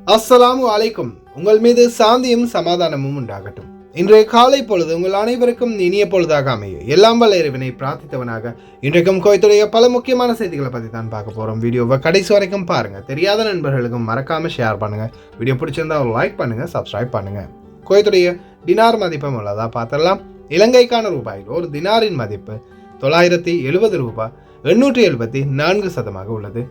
அஸ்ஸலாமு அலைக்கும். உங்கள் மீது சாந்தியும் சமாதானமும் உண்டாகட்டும். இன்றைய காலை பொழுது உங்கள் அனைவருக்கும் இனிய பொழுதாக அமைய எல்லாம் வல்ல இறைவனை பிரார்த்தித்தவனாக இன்றைக்கும் கோயத்துடைய பல முக்கியமான செய்திகளை பற்றி தான் பார்க்க போகிறோம். வீடியோவை கடைசி வரைக்கும் பாருங்கள். தெரியாத நண்பர்களுக்கும் மறக்காமல் ஷேர் பண்ணுங்கள். வீடியோ பிடிச்சிருந்தா ஒரு லைக் பண்ணுங்கள், சப்ஸ்கிரைப் பண்ணுங்கள். கோயத்துடைய டினார் மதிப்பம் உள்ளதா பார்த்துடலாம். இலங்கைக்கான ரூபாயில் ஒரு தினாரின் மதிப்பு 970 ரூபாய் 874 உள்ளது.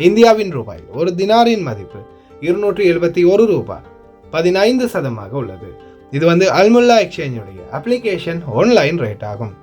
இந்தியாவின் ரூபாயில் ஒரு தினாரின் மதிப்பு 271 ரூபாய் 15 உள்ளது. இது அல்முல்லா எக்ஸ்சேஞ்சுடைய அப்ளிகேஷன் ஆன்லைன் ரேட் ஆகும்.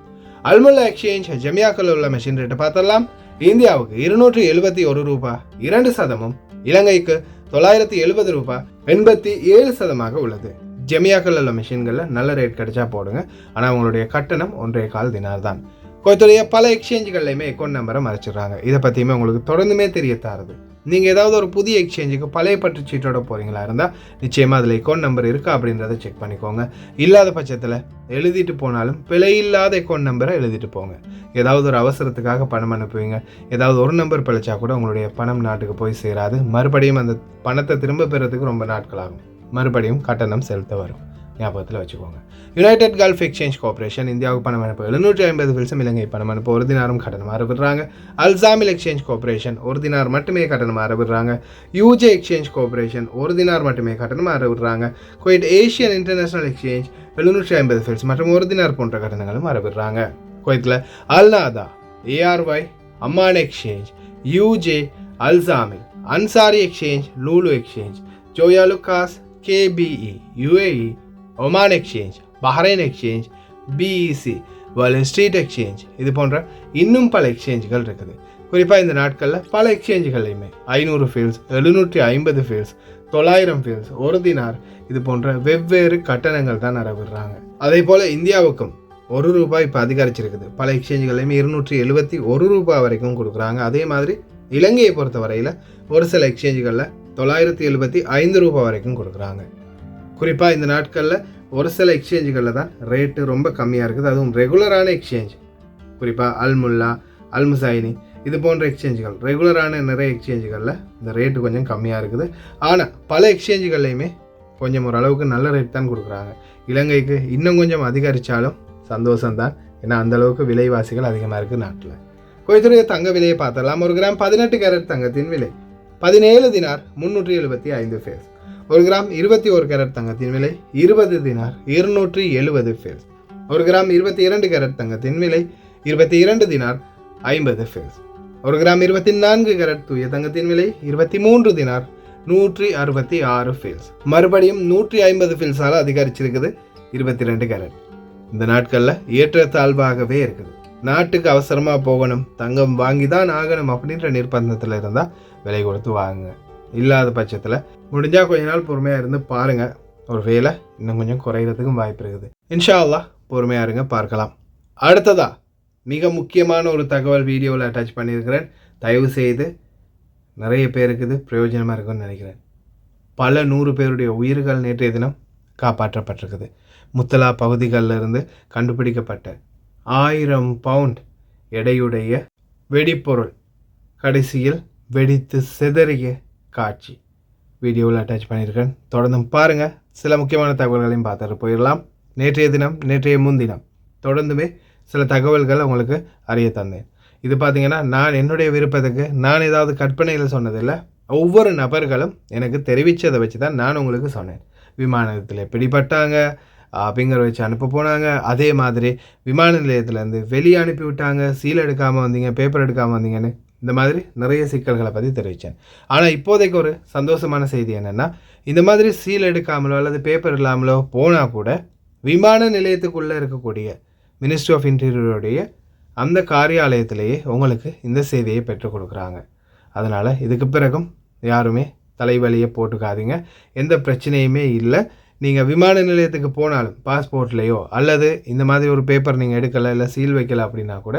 அல்முல்லா எக்ஸ்சேஞ்ச் ஜமியாக்கள் உள்ள மெஷின் ரேட்டை பார்த்தலாம். இந்தியாவுக்கு 271 ரூபாய் 2%, இலங்கைக்கு 970 ரூபாய் 87% உள்ளது. ஜமியாக்கள் உள்ள மெஷின்களில் நல்ல ரேட் கிடைச்சா போடுங்க. ஆனால் உங்களுடைய கட்டணம் 1.25 தினார் தான். கோயத்துடைய பல எக்ஸ்சேஞ்சுகள்லையுமே அக்கௌண்ட் நம்பரை மறைச்சிடுறாங்க. இதை பற்றியுமே உங்களுக்கு தொடர்ந்துமே தெரிய தாருது. நீங்கள் ஏதாவது ஒரு புதிய எக்ஸ்சேஞ்சுக்கு பழைய பற்று சீட்டோட போகிறீங்களா இருந்தால் நிச்சயமாக அதில் அக்கௌண்ட் நம்பர் இருக்கா அப்படின்றத செக் பண்ணிக்கோங்க. இல்லாத பட்சத்தில் எழுதிட்டு போனாலும் பிழை இல்லாத அக்கௌண்ட் நம்பரை எழுதிட்டு போங்க. ஏதாவது ஒரு அவசரத்துக்காக பணம் அனுப்புவீங்க, ஏதாவது ஒரு நம்பர் பிழைச்சா கூட உங்களுடைய பணம் நாட்டுக்கு போய் சேராது. மறுபடியும் அந்த பணத்தை திரும்ப பெறதுக்கு ரொம்ப நாட்கள் ஆகும். மறுபடியும் கட்டணம் செலுத்த வரும். ஞாபகத்தில் வச்சுக்கோங்க. யுனைடெட் கல்ஃப் எக்ஸ்சேஞ்ச் கார்பரேஷன் இந்தியாவுக்கு பணம் அனுப்ப 750 ஃபில்ஸும், இலங்கை பணம் அனுப்ப ஒரு தினாரும் கட்டணமாக விடுறாங்க. அல்சாமில் எக்ஸ்சேஞ்ச் கார்பரேஷன் ஒரு தினார் மட்டுமே கட்டணமாக விடுறாங்க. யூஜே எக்ஸ்சேஞ்ச் கார்பரேஷன் ஒரு தினார் மட்டுமே கட்டணமாக விடுறாங்க. Kuwait Asian international exchange 750 fils மற்றும் ஒரு தினார் போன்ற கட்டணங்களும் விடுறாங்க. குவைத்தில் அல்நாதா, ஏஆர்ஒய், அம்மான் எக்ஸ்சேஞ்ச், யூஜே, அல்சாமில், Ansari exchange, Lulu exchange, Joyalukkas, KBE, UAE, Oman exchange, Bahrain exchange, BEC, World Street exchange, இது போன்ற இன்னும் பல எக்ஸ்சேஞ்சுகள் இருக்குது. குறிப்பாக இந்த நாட்களில் பல எக்ஸ்சேஞ்சுகள்லையுமே 500 ஃபீல்ஸ், 750 ஃபீல்ஸ், 900 ஃபீல்ஸ், ஒரு தினார், இது போன்ற வெவ்வேறு கட்டணங்கள் தான் விடுறாங்க. அதே போல் இந்தியாவுக்கும் 1 ரூபாய் இப்போ அதிகரிச்சிருக்குது. பல எக்ஸ்சேஞ்சுகள்லையுமே 271 ரூபாய் வரைக்கும் கொடுக்குறாங்க. அதே மாதிரி இலங்கையை பொறுத்த வரையில் ஒரு சில எக்ஸ்சேஞ்சுகளில் 975 ரூபாய் வரைக்கும் கொடுக்குறாங்க. குறிப்பாக இந்த நாட்களில் ஒரு சில எக்ஸ்சேஞ்சுகளில் தான் ரேட்டு ரொம்ப கம்மியாக இருக்குது. அதுவும் ரெகுலரான எக்ஸ்சேஞ்ச், குறிப்பாக அல்முல்லா, அல்முசைனி, இது போன்ற எக்ஸ்சேஞ்சுகள், ரெகுலரான நிறைய எக்ஸ்சேஞ்சுகளில் இந்த ரேட்டு கொஞ்சம் கம்மியாக இருக்குது. ஆனால் பல எக்ஸ்சேஞ்சுகள்லையுமே கொஞ்சம் ஓரளவுக்கு நல்ல ரேட் தான் கொடுக்குறாங்க. இலங்கைக்கு இன்னும் கொஞ்சம் அதிகரித்தாலும் சந்தோஷம்தான். ஏன்னா அந்தளவுக்கு விலைவாசிகள் அதிகமாக இருக்குது நாட்டில். குவைத்துடைய தங்க விலையை பார்த்தலாம். ஒரு கிராம் 18 கேரட் தங்கத்தின் விலை 17 தினார் 375 ஃபேஸ். ஒரு கிராம் 21 கேரட் தங்கத்தின் விலை 20 தினார் 270 ஃபேஸ். ஒரு கிராம் 22 கேரட் தங்கத்தின் விலை 22 தினார் 50 ஃபேஸ். ஒரு கிராம் 24 கேரட் தூய தங்கத்தின் விலை 23 தினார் 166 ஃபேஸ். மறுபடியும் 150 ஃபேஸால் அதிகரிச்சிருக்குது 22 கேரட். இந்த நாட்களில் ஏற்றத்தாழ்வாகவே இருக்குது. நாட்டுக்கு அவசரமாக போகணும், தங்கம் வாங்கி தான் ஆகணும் அப்படின்ற நிர்பந்தத்தில் இருந்தால் விலை கொடுத்து வாங்குங்க. இல்லாத பட்சத்தில் முடிஞ்சால் கொஞ்ச நாள் பொறுமையாக இருந்து பாருங்கள். ஒரு வேலை இன்னும் கொஞ்சம் குறைகிறதுக்கும் வாய்ப்பு இருக்குது. இன்ஷா அல்லாஹ் பொறுமையாக இருங்க, பார்க்கலாம். அடுத்ததா மிக முக்கியமான ஒரு தகவல் வீடியோவில் அட்டாச் பண்ணியிருக்கிறேன். தயவு செய்து நிறைய பேருக்கு இது பிரயோஜனமாக இருக்குன்னு நினைக்கிறேன். பல 100 பேருடைய உயிர்கள் நேற்றைய தினம் காப்பாற்றப்பட்டிருக்குது. முத்தலா பகுதிகளில் இருந்து கண்டுபிடிக்கப்பட்ட 1000 பவுண்ட் எடையுடைய வெடிப்பொருள் கடைசியில் வெடித்து சிதறிய காட்சி வீடியோவில் அட்டாச் பண்ணியிருக்கேன். தொடர்ந்து பாருங்கள். சில முக்கியமான தகவல்களையும் பார்த்துட்டு போயிடலாம். நேற்றைய தினம், நேற்றைய முன்தினம் தொடர்ந்துமே சில தகவல்கள் உங்களுக்கு அறிய தந்தேன். இது பார்த்திங்கன்னா நான் என்னுடைய விருப்பத்துக்கு நான் ஏதாவது கற்பனையில் சொன்னதில்லை. ஒவ்வொரு நபர்களும் எனக்கு தெரிவித்ததை வச்சு தான் நான் உங்களுக்கு சொன்னேன். விமானத்தில் பிடிபட்டாங்க, அப்படிங்கிற வச்சு அனுப்ப போனாங்க. அதே மாதிரி விமான நிலையத்திலேருந்து வெளியே அனுப்பி விட்டாங்க, சீல் எடுக்காமல் வந்தீங்க, பேப்பர் எடுக்காமல் வந்தீங்கன்னு இந்த மாதிரி நிறைய சிக்கல்களை பற்றி தெரிவித்தேன். ஆனால் இப்போதைக்கு ஒரு சந்தோஷமான செய்தி என்னென்னா, இந்த மாதிரி சீல் எடுக்காமலோ அல்லது பேப்பர் இல்லாமலோ போனால் கூட விமான நிலையத்துக்குள்ளே இருக்கக்கூடிய மினிஸ்ட்ரி ஆஃப் இன்டீரியருடைய அந்த காரியாலயத்திலேயே உங்களுக்கு இந்த சேவையை பெற்றுக் கொடுக்குறாங்க. அதனால் இதுக்கு பிறகும் யாருமே தலைவலியை போட்டுக்காதீங்க. எந்த பிரச்சனையுமே இல்லை. நீங்கள் விமான நிலையத்துக்கு போனாலும் பாஸ்போர்ட்லேயோ அல்லது இந்த மாதிரி ஒரு பேப்பர் நீங்கள் எடுக்கலை, இல்லை சீல் வைக்கலை அப்படின்னா கூட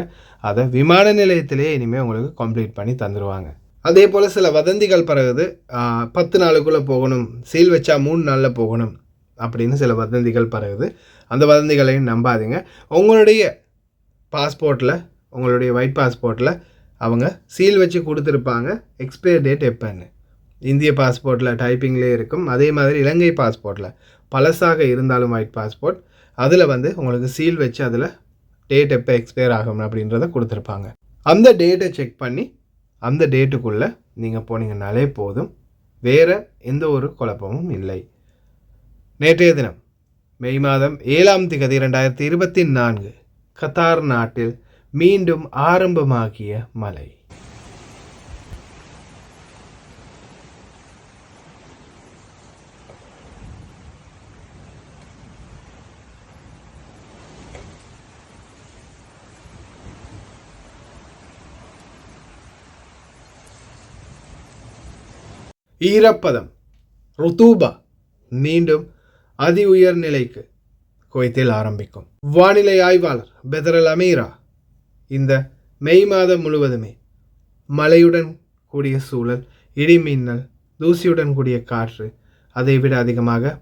அதை விமான நிலையத்திலே இனிமேல் உங்களுக்கு கம்ப்ளீட் பண்ணி தந்துடுவாங்க. அதே போல் சில வதந்திகள் பரவுது. 10 நாளுக்குள்ளே போகணும், சீல் வச்சா 3 நாளில் போகணும் அப்படின்னு சில வதந்திகள் பரவுது. அந்த வதந்திகளையும் நம்பாதீங்க. உங்களுடைய பாஸ்போர்ட்டில், உங்களுடைய ஒயிட் பாஸ்போர்ட்டில் அவங்க சீல் வச்சு கொடுத்துருப்பாங்க எக்ஸ்பயர் டேட் எப்போன்னு. இந்திய பாஸ்போர்ட்டில் டைப்பிங்லேயே இருக்கும். அதே மாதிரி இலங்கை பாஸ்போர்ட்டில் பழசாக இருந்தாலும் ஒயிட் பாஸ்போர்ட் அதில் வந்து உங்களுக்கு சீல் வச்சு அதில் டேட் எப்போ எக்ஸ்பயர் ஆகும் அப்படின்றத கொடுத்துருப்பாங்க. அந்த டேட்டை செக் பண்ணி அந்த டேட்டுக்குள்ளே நீங்கள் போனீங்கன்னாலே போதும். வேறு எந்த ஒரு குழப்பமும் இல்லை. நேற்றைய தினம் மே மாதம் 7ஆம் தேதி 2024 கத்தார் நாட்டில் மீண்டும் ஆரம்பமாகிய மழை. ஈரப்பதம் ருத்தூபா மீண்டும் அதி உயர் நிலைக்கு குவைத்தில் ஆரம்பிக்கும். வானிலை ஆய்வாளர் பெதரல் அமீரா இந்த மே மாதம் முழுவதுமே மழையுடன் கூடிய சூழல், இடிமின்னல், தூசியுடன் கூடிய காற்று, அதைவிட அதிகமாக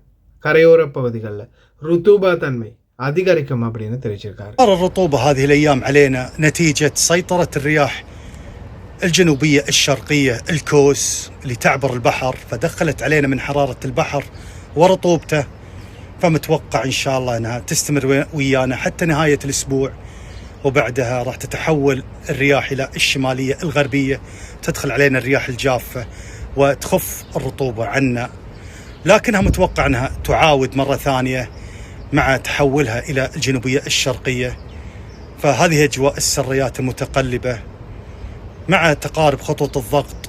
கரையோர பகுதிகளில் ருத்தூபா தன்மை அதிகரிக்கும் அப்படின்னு தெரிவிச்சிருக்காரு. الرطوبة هذه الأيام علينا نتيجة سيطرة الرياح الجنوبية الشرقية الكوس اللي تعبر البحر، فدخلت علينا من حرارة البحر ورطوبته، فمتوقع إن شاء الله أنها تستمر ويانا حتى نهاية الأسبوع، وبعدها راح تتحول الرياح إلى الشمالية الغربية، تدخل علينا الرياح الجافة وتخف الرطوبة عنا، لكنها متوقع أنها تعاود مرة ثانية مع تحولها إلى الجنوبية الشرقية. فهذه أجواء السريات المتقلبة مع تقارب خطوط الضغط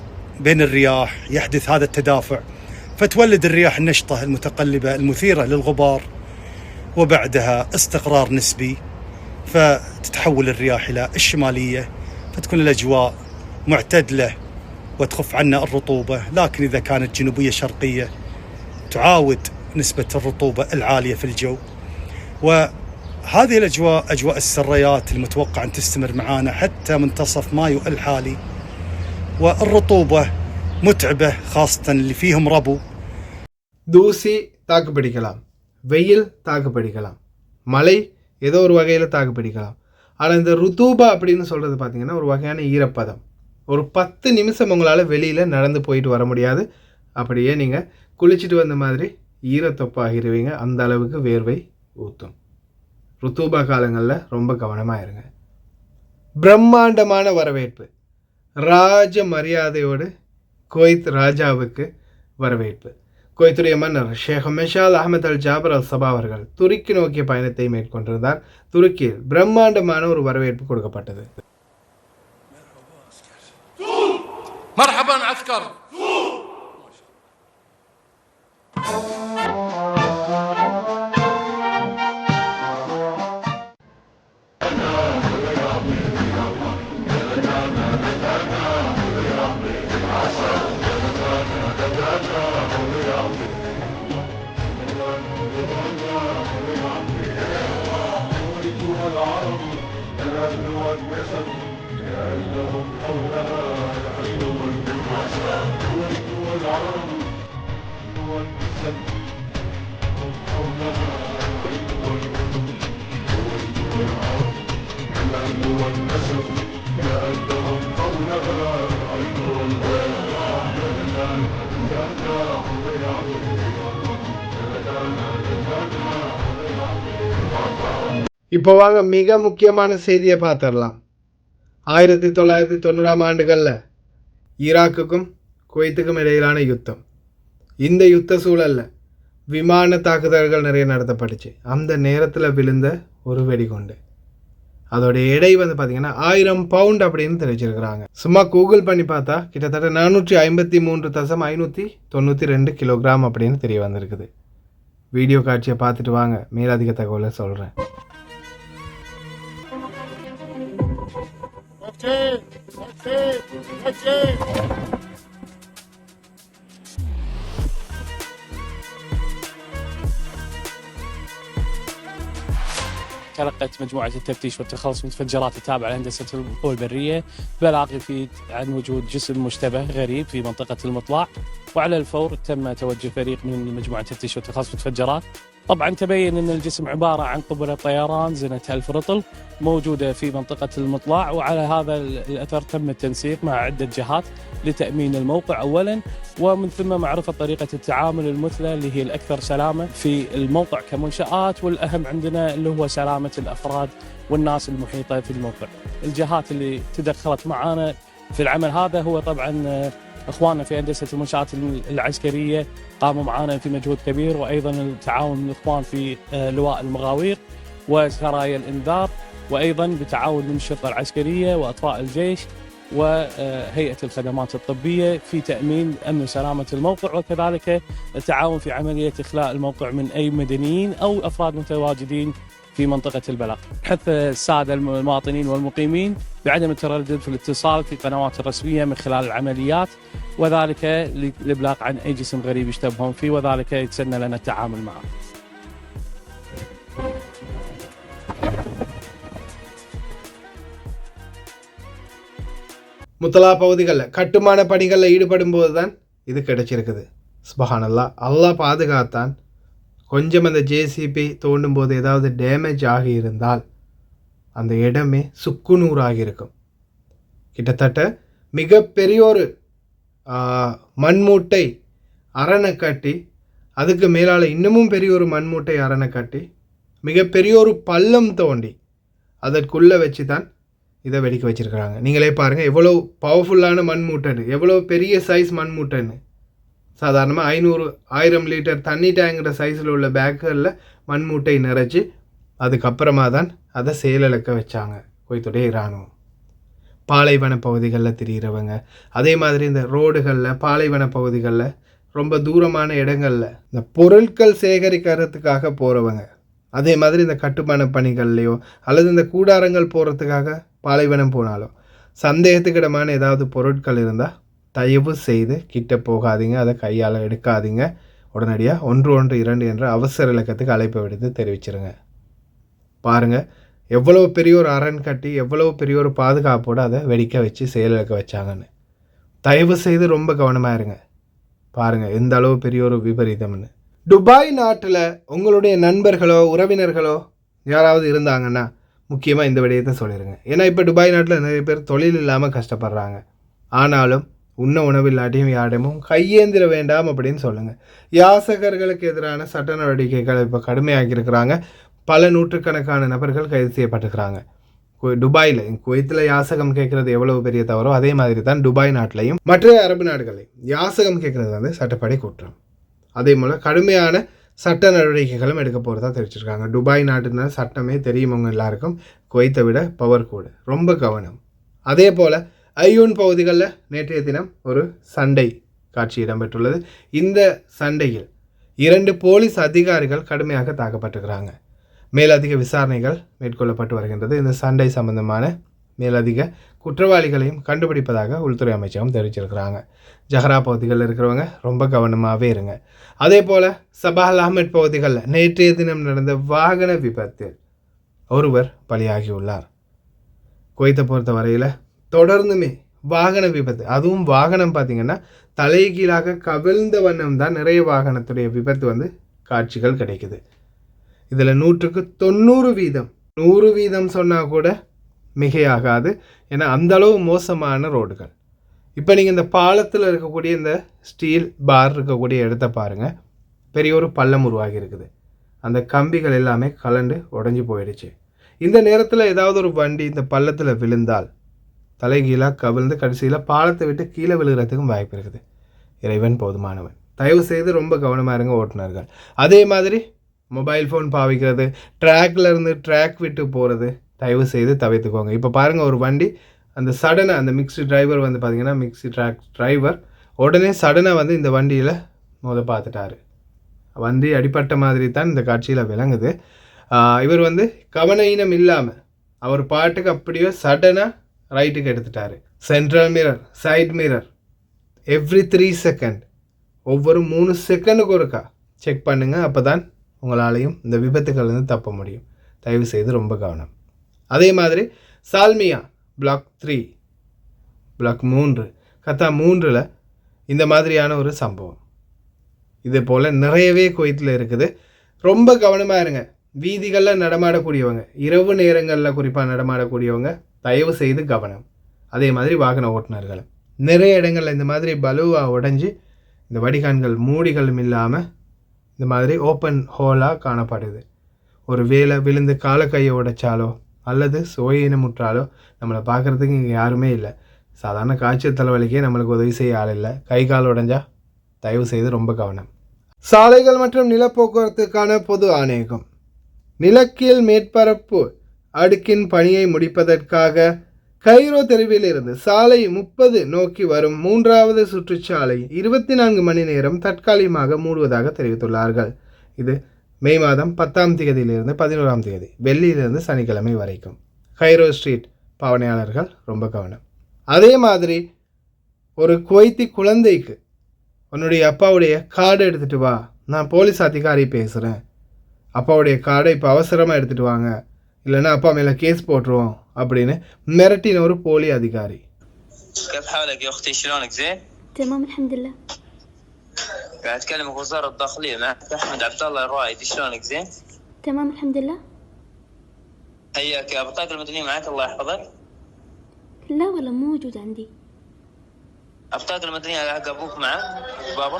بين الرياح يحدث هذا التدافع، فتولد الرياح النشطة المتقلبة المثيرة للغبار، وبعدها استقرار نسبي، فتتحول الرياح إلى الشمالية، فتكون الأجواء معتدلة وتخف عنا الرطوبة. لكن إذا كانت جنوبية شرقية تعاود نسبة الرطوبة العالية في الجو. وهذه الأجواء أجواء السريات المتوقع أن تستمر معنا حتى منتصف مايو الحالي، والرطوبة متعبة خاصة اللي فيهم ربو. தூசி தாக்கு பிடிக்கலாம், வெயில் தாக்கு பிடிக்கலாம், மழை ஏதோ ஒரு வகையில் தாக்கு பிடிக்கலாம். ஆனால் இந்த ருத்தூபா அப்படின்னு சொல்கிறது பார்த்திங்கன்னா ஒரு வகையான ஈரப்பதம். ஒரு 10 நிமிஷம் உங்களால் வெளியில் நடந்து போயிட்டு வர முடியாது. அப்படியே நீங்கள் குளிச்சுட்டு வந்த மாதிரி ஈரத்தொப்பாகிடுவீங்க. அந்த அளவுக்கு வேர்வை ஊற்றும். ருத்தூபா காலங்களில் ரொம்ப கவனமாக இருங்க. பிரம்மாண்டமான வரவேற்பு, ராஜ மரியாதையோடு குவைத் ராஜாவுக்கு வரவேற்பு. குவைத்துடைய மன்னர் ஷேக் மெஷால் அஹமத் அல் ஜாபர் அல் சபா அவர்கள் துருக்கி நோக்கிய பயணத்தை மேற்கொண்டிருந்தார். துருக்கியில் பிரம்மாண்டமான ஒரு வரவேற்பு கொடுக்கப்பட்டது. இப்போ வாங்க மிக முக்கியமான செய்தியை பார்த்துடலாம். 1990ஆம் ஆண்டுகளில் ஈராக்குக்கும் குவைத்துக்கும் இடையிலான யுத்தம். இந்த யுத்த சூழலில் விமான தாக்குதல்கள் நிறைய நடத்தப்பட்டுச்சு. அந்த நேரத்தில் விழுந்த ஒரு வெடிகுண்டு, அதோடைய எடை வந்து பார்த்திங்கன்னா 1000 பவுண்ட் அப்படின்னு தெரிவிச்சிருக்கிறாங்க. சும்மா கூகுள் பண்ணி பார்த்தா கிட்டத்தட்ட 453.592 கிலோகிராம் அப்படின்னு தெரிய வந்திருக்குது. வீடியோ காட்சியை பார்த்துட்டு வாங்க, மேலதிக தகவலை சொல்கிறேன். تلقت مجموعة التفتيش والتخلص من متفجرات التابعة لهندسة القوى البرية بلاغ يفيد عن وجود جسم مشتبه غريب في منطقة المطلع، وعلى الفور تم توجه فريق من مجموعة التفتيش والتخلص من متفجرات طبعا تبين أن الجسم عبارة عن قنبلة طيران زنتها 1000 رطل موجودة في منطقة المطلع، وعلى هذا الأثر تم التنسيق مع عدة جهات لتأمين الموقع أولا، ومن ثم معرفة طريقة التعامل المثلى اللي هي الأكثر سلامة في الموقع كمنشآت، والأهم عندنا اللي هو سلامة الأفراد والناس المحيطة في الموقع. الجهات اللي تدخلت معنا في العمل هذا هو طبعا اخواننا في هندسه المنشآت العسكريه قاموا معنا في مجهود كبير، وايضا التعاون من الاخوان في لواء المغاوير وسرايا الانذار، وايضا بتعاون من الشرطه العسكريه واطفاء الجيش وهيئه الخدمات الطبيه في تامين امن وسلامه الموقع، وكذلك التعاون في عمليه اخلاء الموقع من اي مدنيين او افراد متواجدين في منطقة البلاغ. حث السادة المواطنين والمقيمين بعدم التردد في الاتصال في القنوات الرسمية من خلال العمليات، وذلك للإبلاغ عن أي جسم غريب يشتبهون فيه، وذلك يتسنى لنا التعامل معه. முத்தலா பகுதிகளில் கட்டுமான பணிகளில் ஈடுபடும் போது தான் இது கிடைச்சிருக்குது. சுப்ஹானல்லாஹ், அல்லாஹ் பாதுகாத்தான். கொஞ்சம் அந்த ஜேசிபி தோண்டும் போது ஏதாவது டேமேஜ் ஆகியிருந்தால் அந்த இடமே சுக்குநூறாகி இருக்கும். கிட்டத்தட்ட மிகப்பெரிய ஒரு மண்மூட்டை அரணை கட்டி, அதுக்கு மேலால் இன்னமும் பெரிய ஒரு மண்மூட்டை அரணை கட்டி, மிகப்பெரிய ஒரு பள்ளம் தோண்டி அதற்குள்ளே வச்சு தான் இதை வெடிக்க வச்சுருக்கிறாங்க. நீங்களே பாருங்கள் எவ்வளோ பவர்ஃபுல்லான மண்மூட்டைன்னு, எவ்வளோ பெரிய சைஸ் மண்மூட்டைன்னு. சாதாரணமாக 500-1000 லிட்டர் தண்ணி டேங்கிற சைஸில் உள்ள பேக்குகளில் மண்மூட்டை நிறைச்சி அதுக்கப்புறமா தான் அதை செயலிழக்க வச்சாங்க குவைத்துடைய இராணுவம். பாலைவன பகுதிகளில் திரிகிறவங்க, அதே மாதிரி இந்த ரோடுகளில் பாலைவன பகுதிகளில் ரொம்ப தூரமான இடங்களில் இந்த பொருட்கள் சேகரிக்கிறதுக்காக போகிறவங்க, அதே மாதிரி இந்த கட்டுமான பணிகள்லையோ அல்லது இந்த கூடாரங்கள் போகிறதுக்காக பாலைவனம் போனாலோ சந்தேகத்துக்கிடமான ஏதாவது பொருட்கள் இருந்தால் தயவு செய்து கிட்ட போகாதீங்க, அதை கையால் எடுக்காதீங்க. உடனடியாக 112 என்ற அவசர இலக்கத்துக்கு அழைப்பை விடுத்து தெரிவிச்சிருங்க. பாருங்கள் எவ்வளோ பெரிய ஒரு அரண் கட்டி எவ்வளோ பெரிய ஒரு பாதுகாப்போடு அதை வெடிக்க வச்சு செயலிழக்க வச்சாங்கன்னு. தயவு செய்து ரொம்ப கவனமாக இருங்க. பாருங்கள் எந்த அளவு பெரிய ஒரு விபரீதம்னு. துபாய் நாட்டில் உங்களுடைய நண்பர்களோ உறவினர்களோ யாராவது இருந்தாங்கன்னா முக்கியமாக இந்த விடயத்தை சொல்லிடுங்க. ஏன்னா இப்போ துபாய் நாட்டில் நிறைய பேர் தொழில் இல்லாமல் கஷ்டப்படுறாங்க. ஆனாலும் உண்ண உணவில்லாட்டியும் யாரிடமும் கையேந்திர வேண்டாம் அப்படின்னு சொல்லுங்கள். யாசகர்களுக்கு எதிரான சட்ட நடவடிக்கைகள் இப்போ கடுமையாகியிருக்கிறாங்க. பல நூற்றுக்கணக்கான நபர்கள் கைது செய்யப்பட்டிருக்கிறாங்க. துபாயில், குவைத்தில் யாசகம் கேட்குறது எவ்வளவு பெரிய தவறோ அதே மாதிரி தான் துபாய் நாட்டிலையும் மற்ற அரபு நாடுகளையும் யாசகம் கேட்குறது வந்து சட்டப்படி குற்றம். அதே போல் கடுமையான சட்ட நடவடிக்கைகளும் எடுக்க போகிறதா தெரிவிச்சிருக்காங்க. துபாய் நாட்டுனா சட்டமே தெரியுமவங்க எல்லாருக்கும், குவைத்தை விட பவர் கூட. ரொம்ப கவனம். அதே போல் ஐயூன் பகுதிகளில் நேற்றைய தினம் ஒரு சண்டை காட்சி இடம்பெற்றுள்ளது. இந்த சண்டையில் 2 போலீஸ் அதிகாரிகள் கடுமையாக தாக்கப்பட்டிருக்கிறாங்க. மேலதிக விசாரணைகள் மேற்கொள்ளப்பட்டு வருகின்றது. இந்த சண்டை சம்பந்தமான மேலதிக குற்றவாளிகளையும் கண்டுபிடிப்பதாக உள்துறை அமைச்சகம் தெரிவிச்சிருக்கிறாங்க. ஜஹரா பகுதிகளில் இருக்கிறவங்க ரொம்ப கவனமாகவே இருங்க. அதே போல் சபால் அஹ்மத் பகுதிகளில் நேற்றைய தினம் நடந்த வாகன விபத்தில் ஒருவர் பலியாகியுள்ளார். குவைத்தை பொறுத்த வரையில் தொடர்ந்துமே வாகன விபத்து, அதுவும் வாகனம் பார்த்திங்கன்னா தலைகீழாக கவிழ்ந்த வண்ணம் தான் நிறைய வாகனத்துடைய விபத்து வந்து காட்சிகள் கிடைக்குது. இதில் 100க்கு 90% சொன்னால் கூட மிகையாகாது. ஏன்னா அந்தளவு மோசமான ரோடுகள். இப்போ நீங்கள் இந்த பாலத்தில் இருக்கக்கூடிய இந்த ஸ்டீல் பார் இருக்கக்கூடிய இடத்த பாருங்கள், பெரிய ஒரு பள்ளம் உருவாகி இருக்குது. அந்த கம்பிகள் எல்லாமே கலண்டு உடஞ்சி போயிடுச்சு. இந்த நேரத்தில் ஏதாவது ஒரு வண்டி இந்த பள்ளத்தில் விழுந்தால் தலைகீழாக கவிழ்ந்து கடைசியில் பாலத்தை விட்டு கீழே விழுகிறதுக்கும் வாய்ப்பு இருக்குது. இறைவன் போதுமானவன். தயவு செய்து ரொம்ப கவனமாக இருங்க ஓட்டுநர்கள். அதே மாதிரி மொபைல் ஃபோன் பாவிக்கிறது, ட்ராக்ல இருந்து ட்ராக் விட்டு போகிறது தயவு செய்து தவிர்த்துக்கோங்க. இப்போ பாருங்கள், ஒரு வண்டி அந்த சடனாக அந்த மிக்ஸி டிரைவர் வந்து பார்த்திங்கன்னா மிக்ஸி ட்ராக் டிரைவர் உடனே சடனாக வந்து இந்த வண்டியில் பார்த்துட்டாரு. வண்டி அடிப்பட்ட மாதிரி தான் இந்த காட்சியில் விளங்குது. இவர் வந்து கவனஈனம் இல்லாமல் அவர் பாட்டுக்கு அப்படியே சடனாக ரைட்டுக்கு எடுத்துட்டார். Central mirror, side mirror every 3 second, ஒவ்வொரு 3 செகண்டுக்கு ஒருக்கா செக் பண்ணுங்கள். அப்போ தான் உங்களாலையும் இந்த விபத்துக்கள்லேருந்து தப்ப முடியும். தயவு செய்து ரொம்ப கவனம். அதே மாதிரி சால்மியா பிளாக் 3, பிளாக் 3, கத்தா 3ல் இந்த மாதிரியான ஒரு சம்பவம். இதே போல் நிறையவே குவைத்தில் இருக்குது. ரொம்ப கவனமாக இருங்க. வீதிகளில் நடமாடக்கூடியவங்க, இரவு நேரங்களில் குறிப்பாக நடமாடக்கூடியவங்க தயவு செய்து கவனம். அதே மாதிரி வாகன ஓட்டுநர்கள். நிறைய இடங்களில் இந்த மாதிரி பலுவாக உடைஞ்சி இந்த வடிகான்கள் மூடிகளும் இல்லாமல் இந்த மாதிரி ஓப்பன் ஹோலாக காணப்படுது. ஒரு வேலை விழுந்து காலை கையை உடைச்சாலோ அல்லது சோயினமுற்றாலோ நம்மளை பார்க்குறதுக்கு இங்கே யாருமே இல்லை. சாதாரண காய்ச்சல் தலைவலிக்கே நம்மளுக்கு உதவி செய்ய ஆள் இல்லை. கை கால் உடைஞ்சா தயவு செய்து ரொம்ப கவனம். சாலைகள் மற்றும் நிலப்போக்குவரத்துக்கான பொது ஆணையகம். நிலக்கீழ் மேற்பரப்பு அடுக்கின் பணியை முடிப்பதற்காக கைரோ தெருவில் இருந்து சாலை 30 நோக்கி வரும் 3வது சுற்றுச்சாலை 24 மணி நேரம் தற்காலிகமாக மூடுவதாக தெரிவித்துள்ளார்கள். இது மே மாதம் 10ஆம் தேதியிலிருந்து 11ஆம் தேதி வெள்ளியிலிருந்து சனிக்கிழமை வரைக்கும். கைரோ ஸ்ட்ரீட் பாவனையாளர்கள் ரொம்ப கவனம். அதே மாதிரி ஒரு குவைத்தி குழந்தைக்கு உன்னுடைய அப்பாவுடைய கார்டு எடுத்துகிட்டு வா, நான் போலீஸ் அதிகாரி பேசுகிறேன், அப்பாவுடைய கார்டை இப்போ அவசரமாக எடுத்துகிட்டு வாங்க, இல்லைன்னா அப்பா மேலே கேஸ் போட்டுருவோம் அப்படின்னு மிரட்டின ஒரு போலி அதிகாரி. كيف حالك يا اختي؟ شلونك؟ زين؟ تمام الحمد لله. قاعد اكلمك وزارة الداخلية، معك احمد عبد الله الرائد. شلونك؟ زين؟ تمام الحمد لله. حياك. يا بطاقة المدنية معك الله يحفظك؟ لا والله مو موجود عندي. البطاقة المدنية حق ابوك معك؟ بابا؟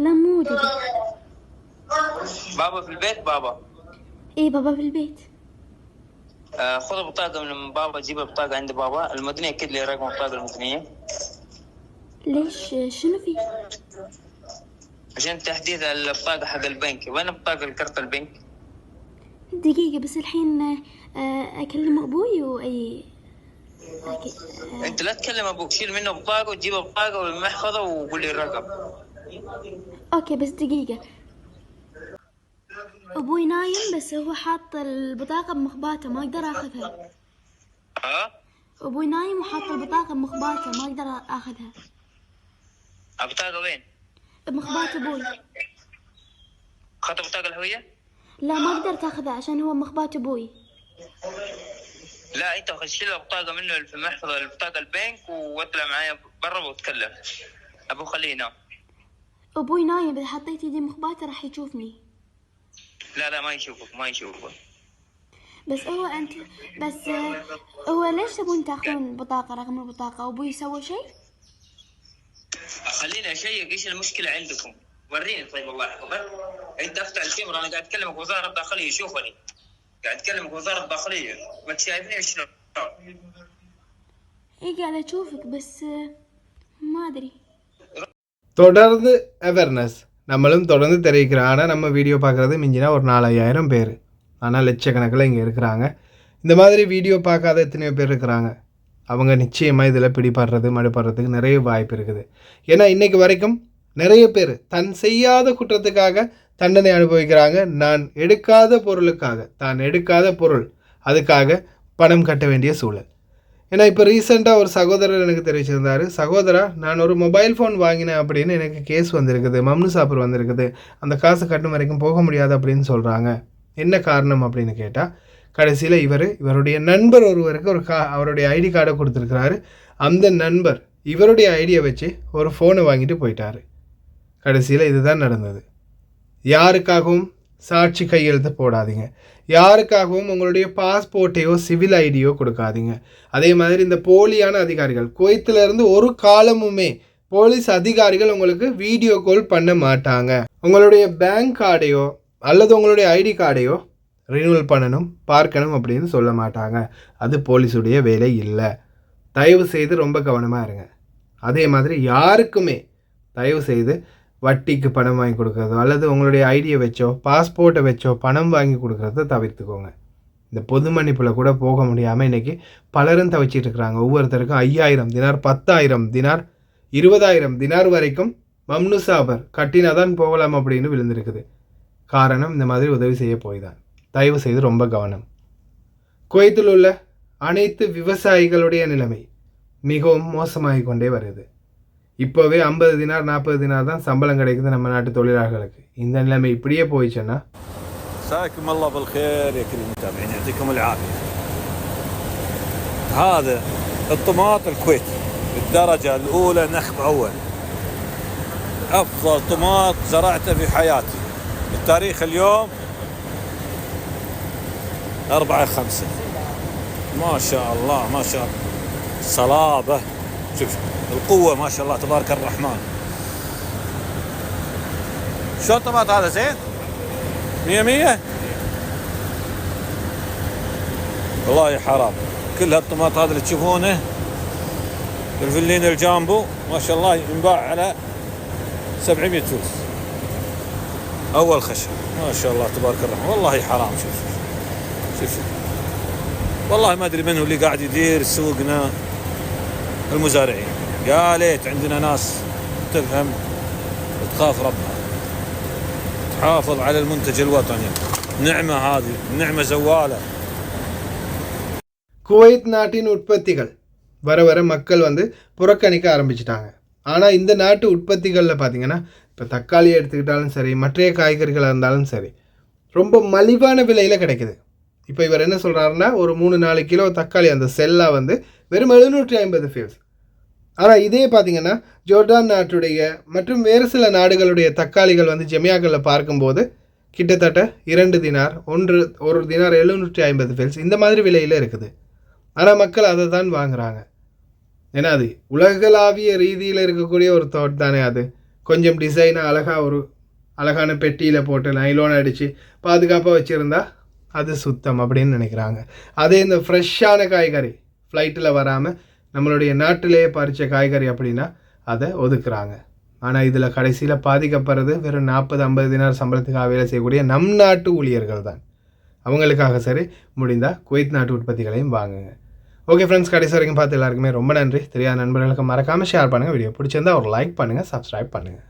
لا مو موجودة. بابا في البيت؟ بابا اي بابا في البيت. خذ البطاقة من بابا، جيب البطاقة عند بابا. المدنية اكد لي رقم البطاقة المدنية. ليش شنو في؟ عشان تحديث البطاقة حق البنك. وين بطاقة الكرت البنك؟ دقيقة بس الحين اكلم ابوي واي انت لا تكلم ابوك، شيل منه بطاقة وتجيب البطاقة والمحفظة وقول لي الرقم. اوكي بس دقيقة. ابوي نايم بس هو حاط البطاقة بمخباته ما اقدر اخذها. ها؟ ابوي نايم وحاط البطاقة بمخباته ما اقدر اخذها. البطاقة وين؟ بمخبات ابوي. اخذت بطاقة الهوية؟ لا ما اقدر تاخذها عشان هو مخبات ابوي. لا انت شيل البطاقة منه في المحفظة، البطاقة البنك، واطلع معايا برا واتكلم. ابو خليه ينام. ابوي نايم اذا حطيت يدي مخباته راح يشوفني. لا ما يشوفك، ما يشوفك. بس هو انت بس هو ليش تبون تاخذون البطاقة رقم البطاقة؟ ابوي سوى شيء؟ خليني اشيك ايش المشكلة عندكم، وريني. طيب الله يحفظك. انت افتح الكاميرا، انا قاعد اكلمك وزارة الداخلية، شوفني قاعد اكلمك وزارة الداخلية، ما شايفني شلون؟ اي قاعد اشوفك بس ما ادري. தொடர்ந்து அவேர்னஸ் நம்மளும் தொடர்ந்து தெரிவிக்கிறோம். ஆனால் நம்ம வீடியோ பார்க்குறது மிஞ்சினா ஒரு 4000 பேர், ஆனால் லட்சக்கணக்கில் இங்கே இருக்கிறாங்க. இந்த மாதிரி வீடியோ பார்க்காத எத்தனையோ பேர் இருக்கிறாங்க. அவங்க நிச்சயமாக இதில் பிடிபடுறது மடுபடுறதுக்கு நிறைய வாய்ப்பு இருக்குது. ஏன்னா இன்றைக்கு வரைக்கும் நிறைய பேர் தன் செய்யாத குற்றத்துக்காக தண்டனை அனுபவிக்கிறாங்க. நான் எடுக்காத பொருளுக்காக, தான் எடுக்காத பொருள் அதுக்காக பணம் கட்ட வேண்டிய சூழல். ஏன்னா இப்போ ரீசெண்டாக ஒரு சகோதரர் எனக்கு தெரிவிச்சிருந்தார், சகோதரா நான் ஒரு மொபைல் ஃபோன் வாங்கினேன் அப்படின்னு எனக்கு கேஸ் வந்திருக்குது, மம்னு சாப்பர் வந்திருக்குது, அந்த காசு கட்டும் வரைக்கும் போக முடியாது அப்படின்னு சொல்கிறாங்க. என்ன காரணம் அப்படின்னு கேட்டால், கடைசியில் இவருடைய நண்பர் ஒருவருக்கு அவருடைய ஐடி கார்டை கொடுத்துருக்கிறாரு. அந்த நண்பர் இவருடைய ஐடியை வச்சு ஒரு ஃபோனை வாங்கிட்டு போயிட்டார். கடைசியில் இதுதான் நடந்தது. யாருக்காகவும் சாட்சி கையெழுத்து போடாதீங்க. யாருக்காகவும் உங்களுடைய பாஸ்போர்ட்டையோ சிவில் ஐடியோ கொடுக்காதீங்க. அதே மாதிரி இந்த போலியான அதிகாரிகள் குவைத்திலிருந்து ஒரு காலமுமே போலீஸ் அதிகாரிகள் உங்களுக்கு வீடியோ கால் பண்ண மாட்டாங்க. உங்களுடைய பேங்க் கார்டையோ அல்லது உங்களுடைய ஐடி கார்டையோ ரினியூவல் பண்ணணும், பார்க்கணும் அப்படின்னு சொல்ல மாட்டாங்க. அது போலீஸுடைய வேலை இல்லை. தயவு செய்து ரொம்ப கவனமாக இருங்க. அதே மாதிரி யாருக்குமே தயவு செய்து வட்டிக்கு பணம் வாங்கி கொடுக்குறதோ அல்லது உங்களுடைய ஐடியை வச்சோ பாஸ்போர்ட்டை வச்சோ பணம் வாங்கி கொடுக்குறத தவிர்த்துக்கோங்க. இந்த பொது மன்னிப்பில் கூட போக முடியாமல் இன்றைக்கி பலரும் தவிச்சிட்டு இருக்கிறாங்க. ஒவ்வொருத்தருக்கும் 5000 தினார், 10,000 தினார், 20,000 தினார் வரைக்கும் மம்னு சாபர் கட்டினாதான் போகலாம் அப்படின்னு விழுந்திருக்குது. காரணம் இந்த மாதிரி உதவி செய்ய போய் தான். தயவு செய்து ரொம்ப கவனம். குவைத்தில் உள்ள அனைத்து விவசாயிகளுடைய நிலைமை மிகவும் மோசமாகி கொண்டே வருது. இப்போவே 50 தினார் 40 தினார் தான் சம்பளம் கிடைக்குது நம்ம நாட்டு தொழிலாளர்களுக்கு. இந்த நிலைமை இப்படியே போயிடுச்சுன்னா. مساكم الله بالخير يا كل المتابعين، يعطيكم العافية. هذا الطماط الكويتي بالدرجة الأولى، نخب أول، أفضل طماط زرعته في حياتي. التاريخ اليوم 4/5. ما شاء الله ما شاء الله صلابة. شوف القوة ما شاء الله تبارك الرحمن. شلون طماط هذا زين 100 والله حرام. كل هالطماط هذا اللي تشوفونه الفلين الجامبو ما شاء الله ينباع على 700 فلس اول خشب ما شاء الله تبارك الرحمن. والله حرام. شوف والله ما ادري منه اللي قاعد يدير سوقنا المزارعين. يا ليت عندنا ناس تفهم وتخاف ربها تحافظ على المنتج الوطني. نعمة هذه نعمة زوالة. குவைத் நாட்டின் உற்பத்திகள் வர வர மக்கள் வந்து புறக்கணிக்க ஆரம்பிச்சிட்டாங்க. ஆனால் இந்த நாட்டு உற்பத்திகளில் பார்த்திங்கன்னா இப்போ தக்காளி எடுத்துக்கிட்டாலும் சரி, மற்ற காய்கறிகளாக இருந்தாலும் சரி, ரொம்ப மலிவான விலையில் கிடைக்குது. இப்போ இவர் என்ன சொல்கிறாருன்னா, ஒரு 3-4 கிலோ தக்காளி அந்த செல்லாக வந்து வெறும் 750 ஃபீல்ஸ். ஆனால் இதே பார்த்திங்கன்னா ஜோர்டான் நாட்டுடைய மற்றும் வேறு சில நாடுகளுடைய தக்காளிகள் வந்து ஜெமியாக்களில் பார்க்கும்போது கிட்டத்தட்ட 2 தினார், ஒரு தினார் 750 ஃபீல்ஸ் இந்த மாதிரி விலையில் இருக்குது. ஆனால் மக்கள் அதை தான் வாங்குகிறாங்க. ஏன்னா அது உலகளாவிய ரீதியில் இருக்கக்கூடிய ஒரு தோட் தானே. அது கொஞ்சம் டிசைனாக அழகாக ஒரு அழகான பெட்டியில் போட்டு நைலோன் அடித்து பாதுகாப்பாக வச்சுருந்தா அது சுத்தம் அப்படின்னு நினைக்கிறாங்க. அதே இந்த ஃப்ரெஷ்ஷான காய்கறி ஃப்ளைட்டில் வராமல் நம்மளுடைய நாட்டிலேயே பறித்த காய்கறி அப்படின்னா அதை ஒதுக்குறாங்க. ஆனால் இதில் கடைசியில் பாதிக்கப்படுறது வெறும் 40-50 தினார் சம்பளத்துக்காக வேலை செய்யக்கூடிய நம் நாட்டு ஊழியர்கள் தான். அவங்களுக்காக சரி முடிந்தால் குவைத் நாட்டு உற்பத்திகளையும் வாங்குங்க. ஓகே ஃப்ரெண்ட்ஸ், கடைசி வரைக்கும் பார்த்து எல்லாருக்குமே ரொம்ப நன்றி. தெரியாத நண்பர்களுக்கு மறக்காமல் ஷேர் பண்ணுங்கள். வீடியோ பிடிச்சிருந்தா ஒரு லைக் பண்ணுங்கள், சப்ஸ்கிரைப் பண்ணுங்கள்.